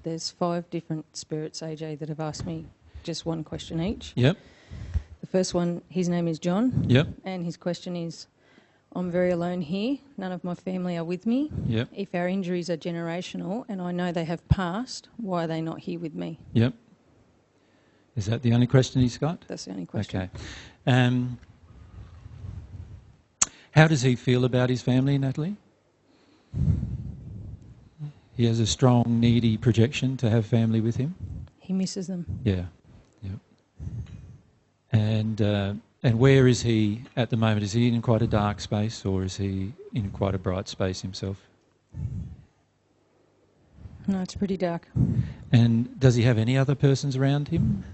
There's 5 different spirits, AJ, that have asked me just one question each. Yep. The first one, his name is John. Yep. And his question is, I'm very alone here. None of my family are with me. Yep. If our injuries are generational and I know they have passed, why are they not here with me? Yep. Is that the only question he's got? That's the only question. Okay. How does he feel about his family, Natalie? He has a strong, needy projection to have family with him? He misses them. Yeah. Yep. And where is he at the moment? Is he in quite a dark space or is he in quite a bright space himself? No, it's pretty dark. And does he have any other persons around him?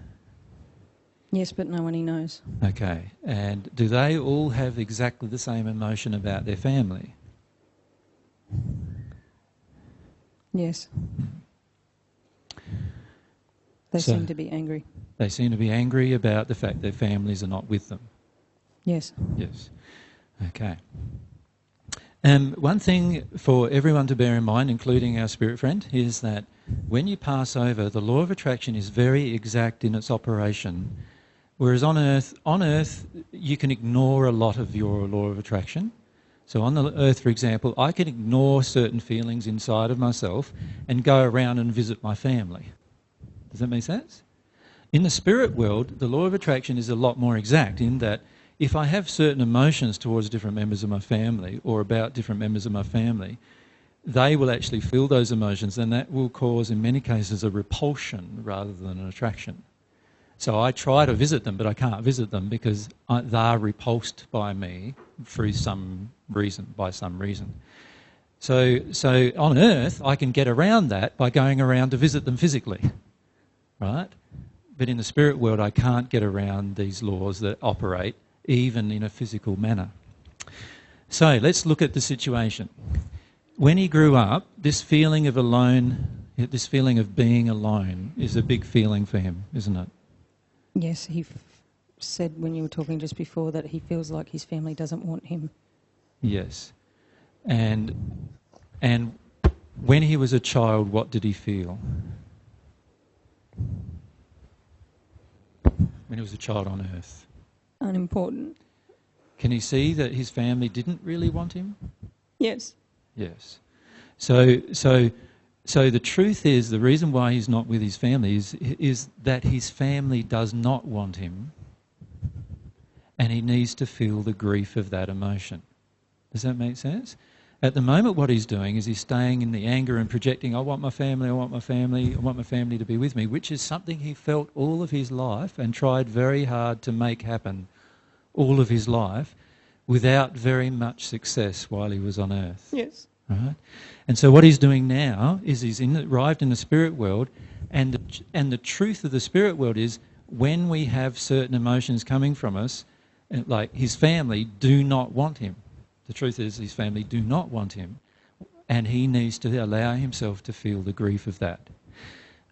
Yes, but no one he knows. Okay. And do they all have exactly the same emotion about their family? Yes. They seem to be angry. They seem to be angry about the fact their families are not with them. Yes. Yes. Okay. One thing for everyone to bear in mind, including our spirit friend, is that when you pass over, the law of attraction is very exact in its operation. Whereas on Earth, you can ignore a lot of your law of attraction. So on the Earth, for example, I can ignore certain feelings inside of myself and go around and visit my family. Does that make sense? In the spirit world, the law of attraction is a lot more exact in that if I have certain emotions towards different members of my family or about different members of my family, they will actually feel those emotions, and that will cause, in many cases, a repulsion rather than an attraction. So I try to visit them, but I can't visit them because they're repulsed by me for some reason, by some reason. So on Earth, I can get around that by going around to visit them physically, right? But in the spirit world, I can't get around these laws that operate even in a physical manner. So let's look at the situation. When he grew up, this feeling of alone, this feeling of being alone is a big feeling for him, isn't it? Yes, he said when you were talking just before that he feels like his family doesn't want him. Yes. And when he was a child, what did he feel? When he was a child on Earth? Unimportant. Can he see that his family didn't really want him? Yes. Yes. So the truth is, the reason why he's not with his family is that his family does not want him, and he needs to feel the grief of that emotion. Does that make sense? At the moment, what he's doing is he's staying in the anger and projecting, I want my family, I want my family, I want my family to be with me, which is something he felt all of his life and tried very hard to make happen all of his life without very much success while he was on Earth. Yes. Right? And so what he's doing now is he's arrived in the spirit world, and the truth of the spirit world is when we have certain emotions coming from us, like his family do not want him. The truth is his family do not want him, and he needs to allow himself to feel the grief of that.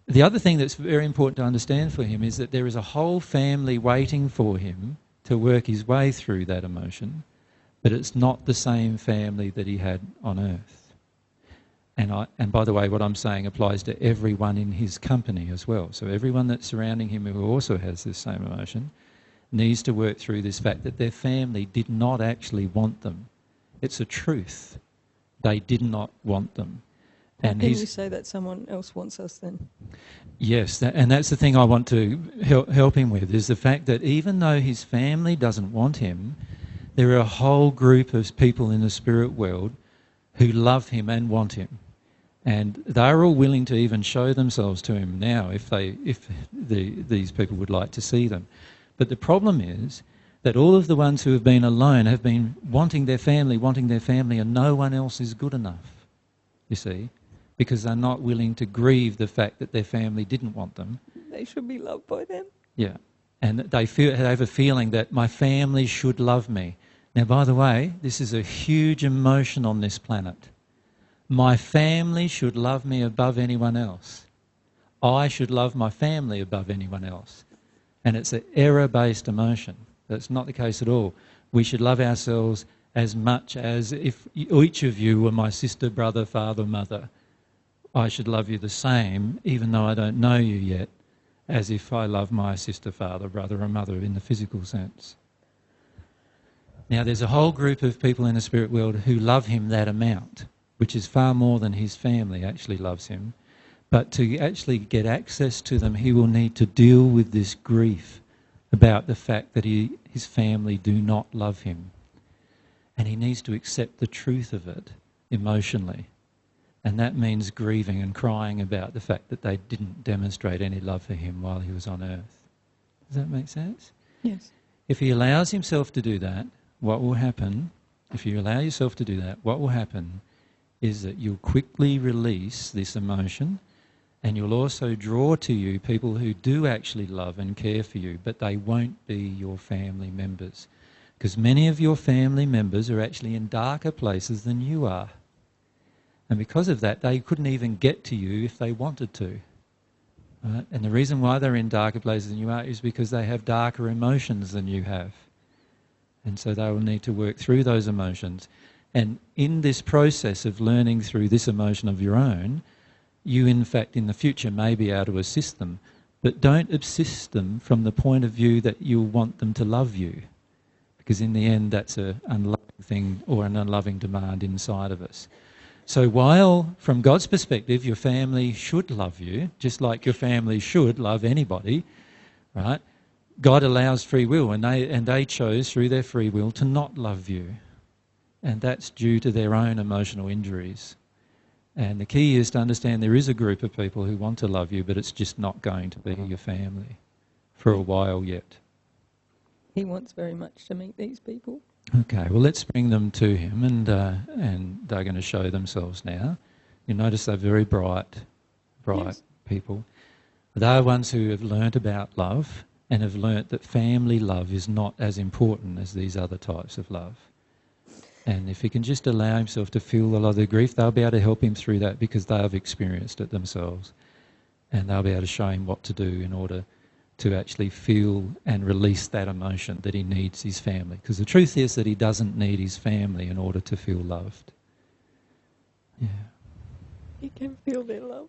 The other thing that's very important to understand for him is that there is a whole family waiting for him to work his way through that emotion, but it's not the same family that he had on Earth. And by the way, what I'm saying applies to everyone in his company as well. So everyone that's surrounding him who also has this same emotion needs to work through this fact that their family did not actually want them. It's a truth. They did not want them. And can you say that someone else wants us then? Yes, and that's the thing I want to help him with, is the fact that even though his family doesn't want him, there are a whole group of people in the spirit world who love him and want him. And they're all willing to even show themselves to him now if these people would like to see them. But the problem is that all of the ones who have been alone have been wanting their family, and no one else is good enough, you see, because they're not willing to grieve the fact that their family didn't want them. They should be loved by them. Yeah, and they have a feeling that my family should love me. Now, by the way, this is a huge emotion on this planet. My family should love me above anyone else. I should love my family above anyone else. And it's an error-based emotion. That's not the case at all. We should love ourselves as much as if each of you were my sister, brother, father, mother. I should love you the same, even though I don't know you yet, as if I love my sister, father, brother or mother in the physical sense. Now, there's a whole group of people in the spirit world who love him that amount, which is far more than his family actually loves him. But to actually get access to them, he will need to deal with this grief about the fact that his family do not love him. And he needs to accept the truth of it emotionally. And that means grieving and crying about the fact that they didn't demonstrate any love for him while he was on earth. Does that make sense? Yes. If he allows himself to do that, what will happen, if you allow yourself to do that, what will happen is that you'll quickly release this emotion, and you'll also draw to you people who do actually love and care for you, but they won't be your family members. Because many of your family members are actually in darker places than you are. And because of that, they couldn't even get to you if they wanted to. Right? And the reason why they're in darker places than you are is because they have darker emotions than you have. And so they will need to work through those emotions. And in this process of learning through this emotion of your own, you in fact in the future may be able to assist them. But don't assist them from the point of view that you'll want them to love you. Because in the end that's an unloving thing or an unloving demand inside of us. So while, from God's perspective, your family should love you, just like your family should love anybody, right? God allows free will, and they chose through their free will to not love you. And that's due to their own emotional injuries. And the key is to understand there is a group of people who want to love you, but it's just not going to be your family for a while yet. He wants very much to meet these people. Okay, well, let's bring them to him, and they're going to show themselves now. You notice they're very bright Yes. people. They're ones who have learnt about love and have learnt that family love is not as important as these other types of love. And if he can just allow himself to feel a lot of the grief, they'll be able to help him through that because they have experienced it themselves. And they'll be able to show him what to do in order to actually feel and release that emotion that he needs his family. Because the truth is that he doesn't need his family in order to feel loved. Yeah. He can feel their love.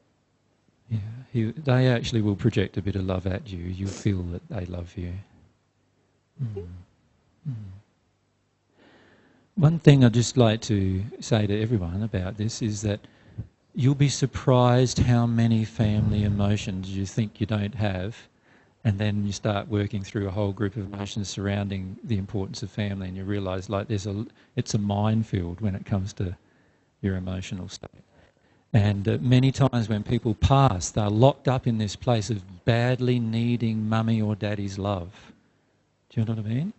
Yeah. They actually will project a bit of love at you. You'll feel that they love you. One thing I'd just like to say to everyone about this is that you'll be surprised how many family emotions you think you don't have. And then you start working through a whole group of emotions surrounding the importance of family, and you realise like it's a minefield when it comes to your emotional state. And many times when people pass, they're locked up in this place of badly needing mummy or daddy's love. Do you know what I mean?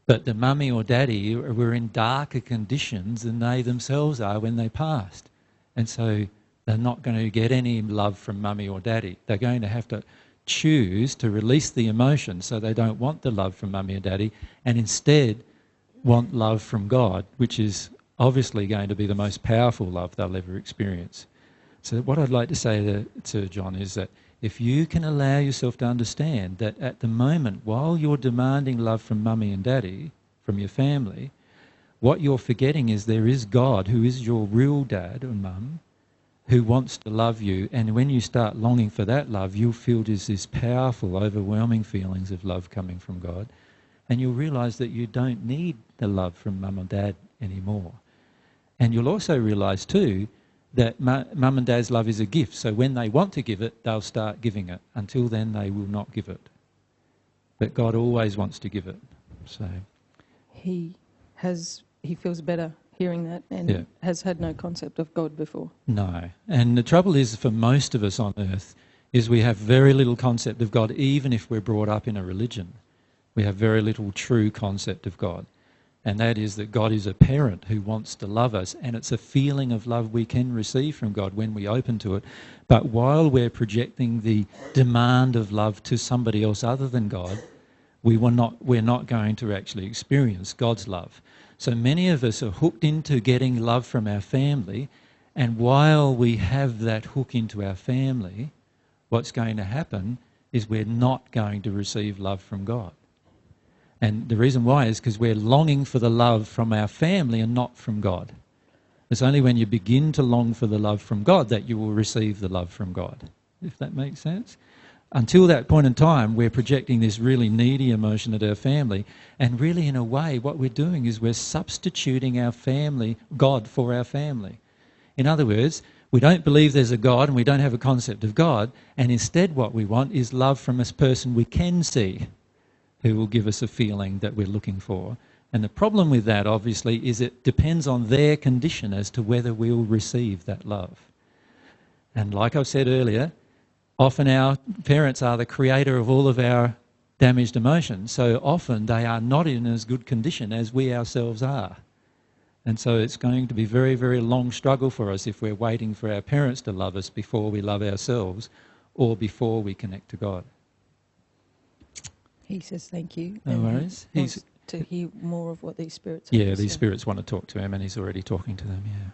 But the mummy or daddy were in darker conditions than they themselves are when they passed. And so they're not going to get any love from mummy or daddy. They're going to have to choose to release the emotion, so they don't want the love from mummy and daddy and instead want love from God, which is obviously going to be the most powerful love they'll ever experience. So what I'd like to say to John is that if you can allow yourself to understand that at the moment, while you're demanding love from mummy and daddy, from your family, what you're forgetting is there is God who is your real dad or mum, who wants to love you, and when you start longing for that love, you'll feel just this powerful, overwhelming feelings of love coming from God, and you'll realise that you don't need the love from mum and dad anymore. And you'll also realise too that mum and dad's love is a gift, so when they want to give it, they'll start giving it. Until then, they will not give it. But God always wants to give it. So He feels better hearing that, and has had no concept of God before. No. And the trouble is, for most of us on earth, is we have very little concept of God, even if we're brought up in a religion. We have very little true concept of God. And that is that God is a parent who wants to love us, and it's a feeling of love we can receive from God when we open to it. But while we're projecting the demand of love to somebody else other than God, we're not going to actually experience God's love. So many of us are hooked into getting love from our family, and while we have that hook into our family, what's going to happen is we're not going to receive love from God. And the reason why is because we're longing for the love from our family and not from God. It's only when you begin to long for the love from God that you will receive the love from God, if that makes sense. Until that point in time, we're projecting this really needy emotion at our family, and really in a way what we're doing is we're substituting our family, God, for our family. In other words, we don't believe there's a God and we don't have a concept of God, and instead what we want is love from a person we can see who will give us a feeling that we're looking for. And the problem with that, obviously, is it depends on their condition as to whether we'll receive that love. And like I said earlier, often our parents are the creator of all of our damaged emotions, so often they are not in as good condition as we ourselves are. And so it's going to be a very, very long struggle for us if we're waiting for our parents to love us before we love ourselves or before we connect to God. He says thank you. No worries. He wants to hear more of what these spirits have Yeah, to these say. spirits want to talk to him, and he's already talking to them, yeah.